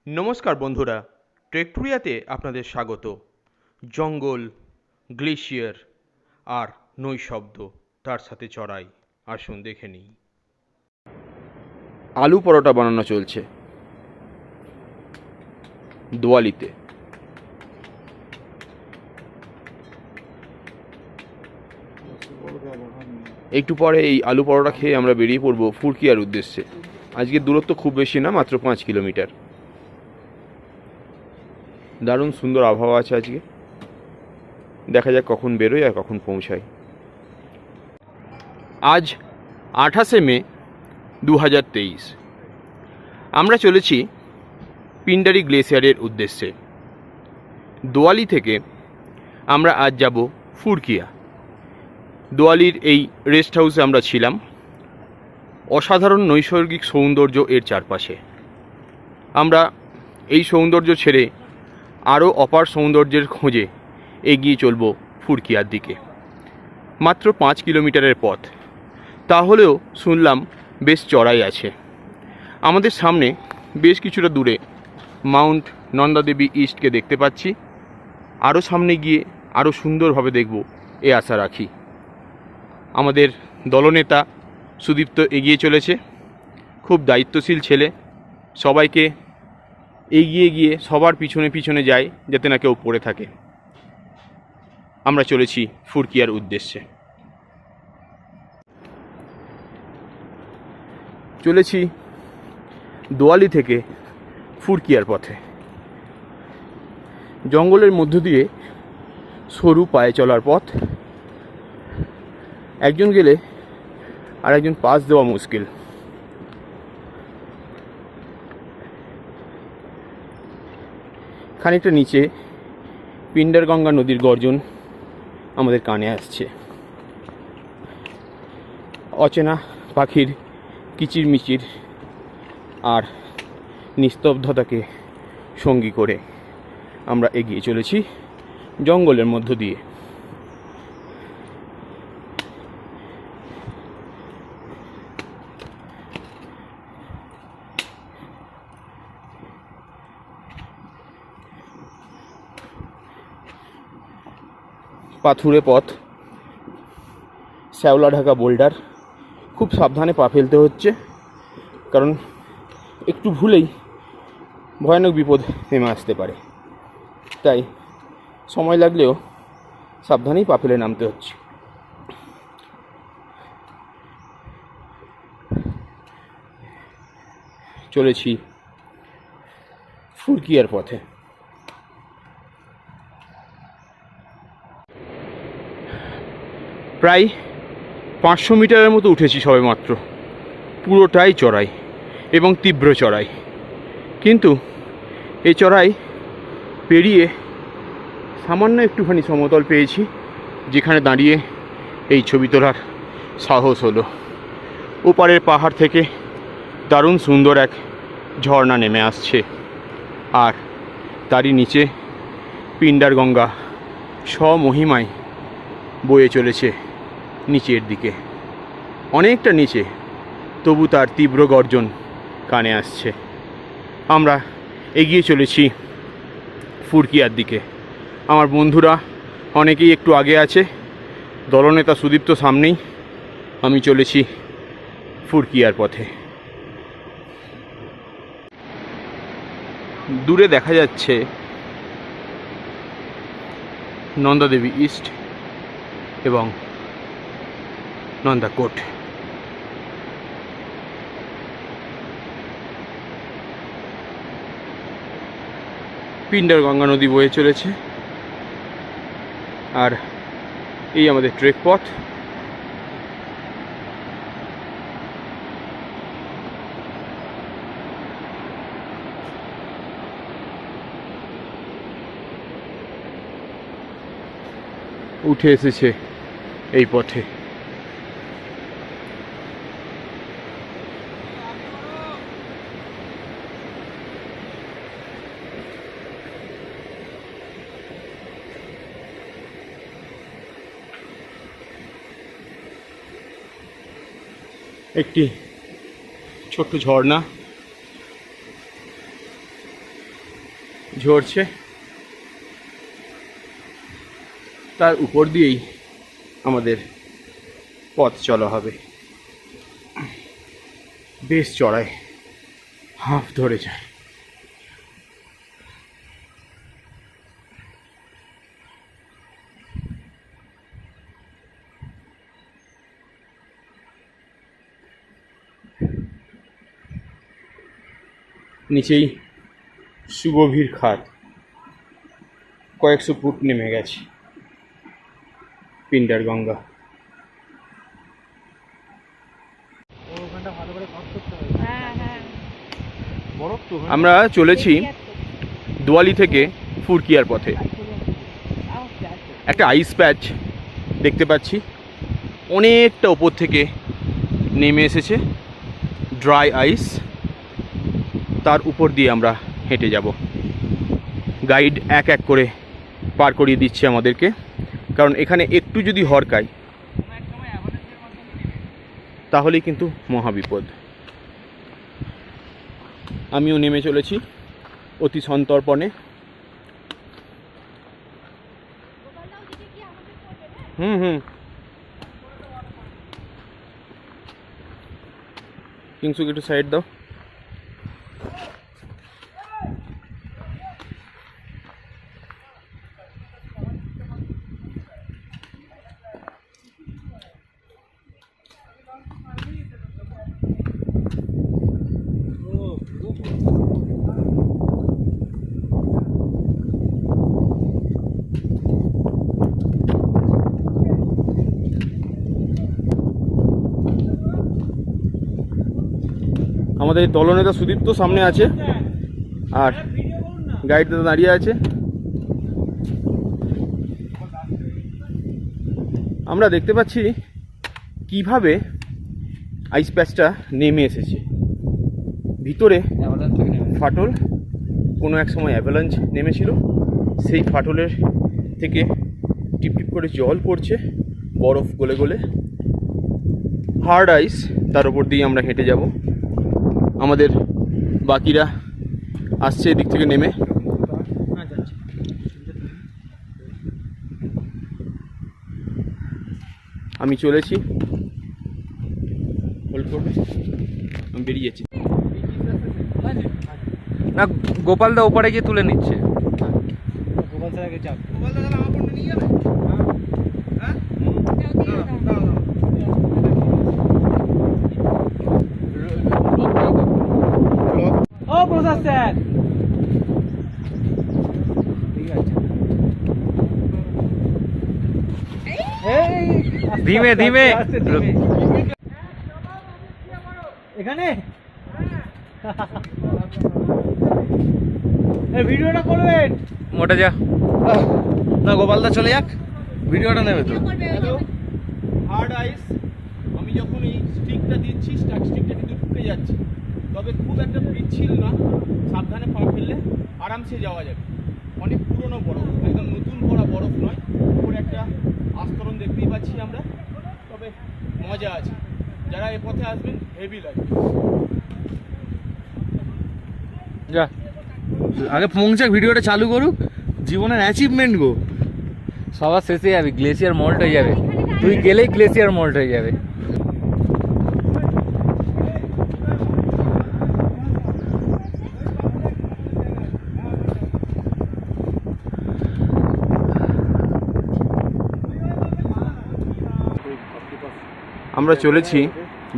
নমস্কার বন্ধুরা, ট্রেকটুরিয়াতে আপনাদের স্বাগত। জঙ্গল, গ্লেশিয়ার আর নৈশব্দ, তার সাথে চড়াই। আসুন দেখে নিই। আলু পরোটা বানানো চলছে দোয়ালিতে। একটু পরে এই আলু পরোটা খেয়ে আমরা বেরিয়ে পড়বো ফুরকিয়ার উদ্দেশ্যে। আজকের দূরত্ব খুব বেশি না, মাত্র 5 কিলোমিটার। দারুণ সুন্দর আবহাওয়া আছে আজকে। দেখা যাক কখন বেরোয় আর কখন পৌঁছায়। আজ 28শে মে 2023। আমরা চলেছি পিন্ডারি গ্লেসিয়ারের উদ্দেশ্যে। দোয়ালি থেকে আমরা আজ যাব ফুরকিয়া। দোয়ালির এই রেস্ট হাউসে আমরা ছিলাম। অসাধারণ নৈসর্গিক সৌন্দর্য এর চারপাশে। আমরা এই সৌন্দর্য ছেড়ে আরও অপার সৌন্দর্যের খোঁজে এগিয়ে চলব ফুরকিয়ার দিকে। মাত্র 5 কিলোমিটারের পথ, তাহলেও শুনলাম বেশ চড়াই আছে। আমাদের সামনে বেশ কিছুটা দূরে মাউন্ট নন্দাদেবী ইস্টকে দেখতে পাচ্ছি। আরও সামনে গিয়ে আরও সুন্দরভাবে দেখব এ আশা রাখি। আমাদের দলনেতা সুদীপ্ত এগিয়ে চলেছে, খুব দায়িত্বশীল ছেলে। সবাইকে এগিয়ে গিয়ে সবার পিছনে পিছনে যায় যাতে না কেউ পড়ে থাকে। আমরা চলেছি ফুরকিয়ার উদ্দেশ্যে। চলেছি দোয়ালি থেকে ফুরকিয়ার পথে। জঙ্গলের মধ্য দিয়ে সরু পায়ে চলার পথ। একজন গেলে আর একজন পাস দেওয়া মুশকিল। খানিকটা নিচে পিন্ডারগঙ্গা নদীর গর্জন আমাদের কানে আসছে। অচেনা পাখির কিচিরমিচির আর নিস্তব্ধতাকে সঙ্গী করে আমরা এগিয়ে চলেছি জঙ্গলের মধ্য দিয়ে। পাথুরে পথ, শ্যাওলা ঢাকা বোল্ডার। খুব সাবধানে পা ফেলতে হচ্ছে, কারণ একটু ভুলেই ভয়ানক বিপদ নেমে আসতে পারে। তাই সময় লাগলেও সাবধানেই পা ফেলে নামতে হচ্ছে। চলেছি ফুরকিয়ার পথে। প্রায় 500 মিটারের মতো উঠেছি সবেমাত্র। পুরোটাই চড়াই এবং তীব্র চড়াই, কিন্তু এই চড়াই পেরিয়ে সামান্য একটুখানি সমতল পেয়েছি, যেখানে দাঁড়িয়ে এই ছবি তোলার সাহস হলো। ওপারের পাহাড় থেকে দারুণ সুন্দর এক ঝর্ণা নেমে আসছে, আর তারই নিচে পিন্ডারগঙ্গা স্বমহিমায় বয়ে চলেছে নিচের দিকে, অনেকটা নিচে, তবু তার তীব্র গর্জন কানে আসছে। আমরা এগিয়ে চলেছি ফুরকিয়ার দিকে। আমার বন্ধুরা অনেকেই একটু আগে আছে, দলনেতা সুদীপ্ত সামনেই। আমি চলেছি ফুরকিয়ার পথে। দূরে দেখা যাচ্ছে নন্দাদেবী ইস্ট এবং নন্দাকোট। পিন্ডারগঙ্গা নদী বয়ে চলেছে, আর এই আমাদের ট্রেক পথ। উঠে এসেছে এই পথে। একটি ছোট্ট ঝর্ণা, ঝরছে, তার উপর দিয়েই আমাদের পথ চলা হবে। বেশ চড়াই, হাঁফ ধরে যায়। নিচেই সুগভীর খাদ, কয়েকশো ফুট নেমে গেছে পিন্ডার গঙ্গা। আমরা চলেছি দোয়ালি থেকে ফুরকিয়ার পথে। একটা আইস প্যাচ দেখতে পাচ্ছি, অনেকটা ওপর থেকে নেমে এসেছে, ড্রাই আইস। তার উপর দিয়ে আমরা হেঁটে যাব। গাইড এক এক করে পার করিয়ে দিচ্ছে আমাদেরকে, কারণ এখানে একটু যদি হরকায় তাহলেই কিন্তু মহাবিপদ। আমিও নেমে চলেছি অতি সন্তর্পণে। কিংসুক একটু সাইড দাও। আমাদের দলনেতা সুদীপ্ত সামনে আছে, আর গাইড দাদা দাঁড়িয়ে আছে। আমরা দেখতে পাচ্ছি কিভাবে আইস প্যাচটা নেমে এসেছে। ভিতরে ফাটল, কোনো এক সময় অ্যাভালাঞ্চ নেমেছিল, সেই ফাটলের থেকে টিপটিপ করে জল পড়ছে, বরফ গলে গলে। হার্ড আইস, তার উপর দিয়ে আমরা হেঁটে যাব। আমাদের বাকিরা আসছে এদিক থেকে নেমে। আমি চলেছি, হোল্ড করবে, আমি বেরিয়ে যাচ্ছি। না, গোপাল দা ওপারে গিয়ে তুলে নিচ্ছে। গোপাল দাদাকে চাপ। ও প্রসাদ স্যার, ধীমে ধীমে এখানে ভিডিওটা করবেন। মোটা যা না, গোপালদা চলে যাক, ভিডিওটা নেবে তো। হার্ড আইস, আমি যখন এই স্টিকটা দিচ্ছি, স্টিকটা কিন্তু ঢুকে যাচ্ছে, তবে খুব একটা পিচ্ছিল না, সাবধানে পা ফেললে আরামসে যাওয়া যাবে। অনেক পুরনো বরফ, একদম নতুন করা বরফ নয়। উপরে একটা আস্তরণ দেখতেই পাচ্ছি আমরা, তবে মজা আছে। যারা এ পথে আসবেন হেভি লাগবে। যা আগে পৌঁছাক, ভিডিওটা চালু করুক। জীবনের অ্যাচিভমেন্ট গো, সবার শেষে যাবে, গ্লেসিয়ার মল্ট হয়ে যাবে। তুই গেলেই গ্লেসিয়ার মল্ট হয়ে যাবে। আমরা চলেছি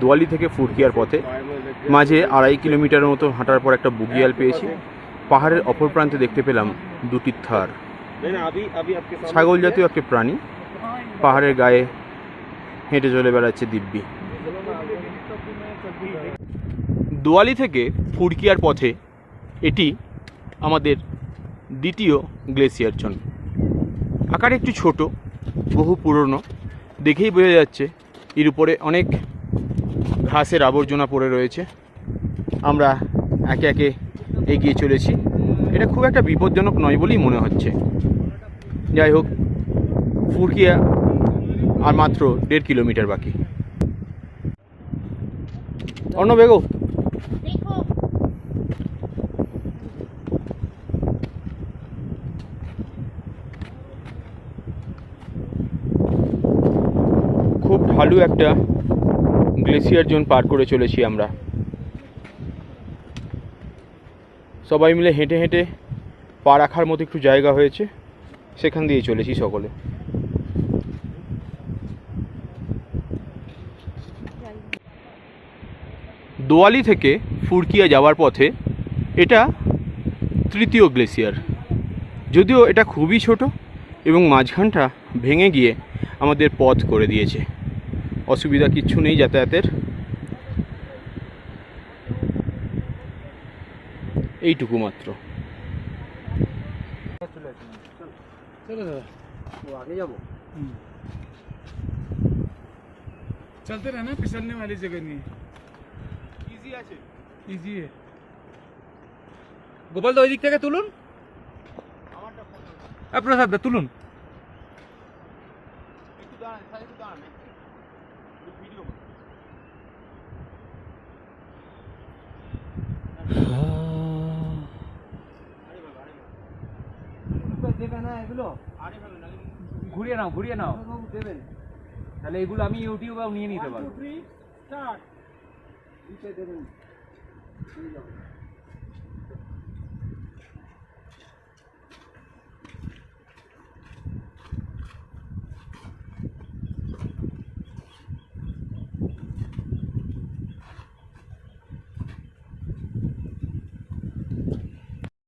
দোয়ালি থেকে ফুরকিয়ার পথে। মাঝে 2.5 কিলোমিটারের মতো হাঁটার পর একটা বুগিয়াল পেয়েছি। পাহাড়ের অপর প্রান্তে দেখতে পেলাম দুটি থার, ছাগল জাতীয় একটি প্রাণী, পাহাড়ের গায়ে হেঁটে চলে বেড়াচ্ছে দিব্যি। দোয়ালি থেকে ফুরকিয়ার পথে এটি আমাদের দ্বিতীয় গ্লেসিয়ার চন। আকারে একটু ছোট, বহু পুরনো, দেখেই বোঝা যাচ্ছে এর উপরে অনেক ঘাসের আবর্জনা পড়ে রয়েছে। আমরা একে একে এগিয়ে চলেছি। এটা খুব একটা বিপজ্জনক নয় বলেই মনে হচ্ছে। যাই হোক, ফুরকিয়া আর মাত্র 1.5 কিলোমিটার বাকি। অন্য বেগো ভালো একটা গ্লেসিয়ার জোন পার করে চলেছি আমরা। সবাই মিলে হেঁটে হেঁটে পা রাখার মতো একটু জায়গা হয়েছে, সেখান দিয়ে চলেছি সকলে। দোয়ালি থেকে ফুরকিয়া যাওয়ার পথে এটা তৃতীয় গ্লেসিয়ার, যদিও এটা খুবই ছোট এবং মাঝখানটা ভেঙে গিয়ে আমাদের পথ করে দিয়েছে। অসুবিধা কিচ্ছু নেই যাতায়াতের, এইটুকু মাত্র। চলো দাদা, আগে যাবো। चलते रहना, फिसलने वाली जगह नहीं है, ইজি আছে। इजी है। গোপাল দা ওই দিক থেকে তুলুন, প্রসাদ দা তুলুন। একটু দাঁড়ান, একটু দাঁড়ান, ভিডিও। দেবে না এগুলো, ঘুরিয়ে নাও, ঘুরিয়ে নাও, দেবেন। তাহলে এগুলো আমি ইউটিউবেও নিয়ে নিতে পারবো। 1 2 3 স্টার্ট। দিতে দেবেন।